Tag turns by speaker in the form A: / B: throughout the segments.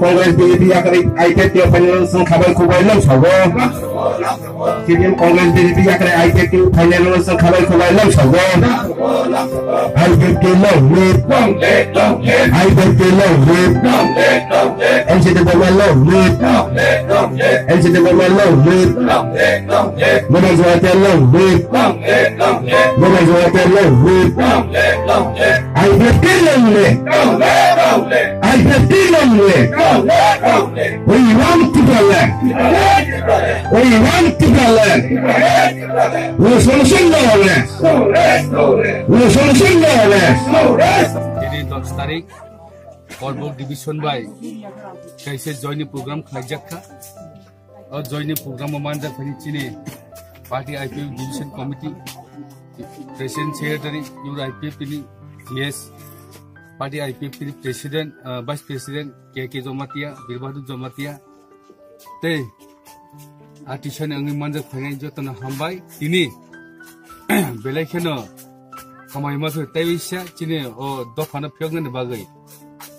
A: Congress BJP akan IPF dia final sengkabai kubai lam sawo. CPM Congress BJP akan IPF final sengkabai kubai lam sawo. IPF lam wait. IPF lam wait. NCT lam wait. NCT lam wait. Mana Jawa lam wait. Mana Jawa lam wait. IPF lam wait. IPF lam wait. We want to go land. We want to go land. We solution lawless. We solution lawless.
B: Jadi 10 तारीख और वो division by कैसे joining programme खलजक का और joining programme मानदा फनी चीने party IPF division committee president secretary यूर आईपीएफ पिनी जीएस पार्टी आईपीएफ पिनी प्रेसिडेंट वाइस प्रेसिडेंट के जमातिया बिरबादु जमातिया ते आर्टिशन अंगी मानदा फनी जो तना हमबाई तिनी बेलेखेनो कमाई मासो तेविसा चीने ओ दफाना फ्योगने बागै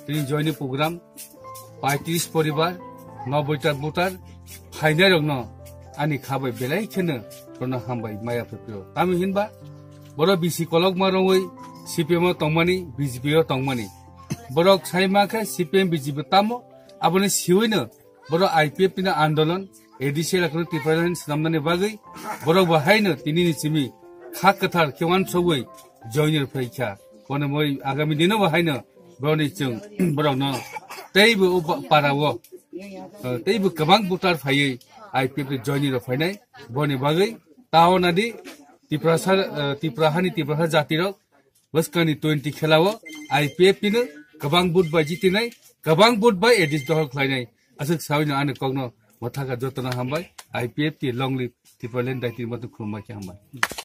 B: तिनी जॉइनिंग प्रोग्राम 35 परिवार 9 भोटार फाइनाल रंगनो आनी खाबाय बेलायखेनो रना हामबाय माया फेफियो तामि हिनबा बरो बिसि कलक मारंगै सीपीएम तंगमानि बीजेपी तंगमानि बरो साइमाखे सीपीएम बीजेपी तामो आबने सिवैनो बरो आईपीएफ पिना आंदोलन एडिसिएल खनो टिप्रायन सामनाने बागै बरो बाहायनो तिनिनि सिमि खाक कथार केवान सवै जॉइनर फैखा कोन मै आगामी दिनो बाहायनो बरनि जों बरनो तैबो पारावो तैबो गोबां भोटार फायै आईपीएफ जॉइनर फायनाय बरनि बागै तावनादि तिप्राहा जातिरक बसकानि 20 खेलावो आईपीएफ पिनो गोबां बुट बाय जितिनाय गोबां बुट बाय एडिस दहल खलायनाय असक सावैनो आनो कगनो मथाका जतना हामबाय आईपीएफ ति लंग लिभ तिप्रालेन दाइति मत खुमाय हामबाय।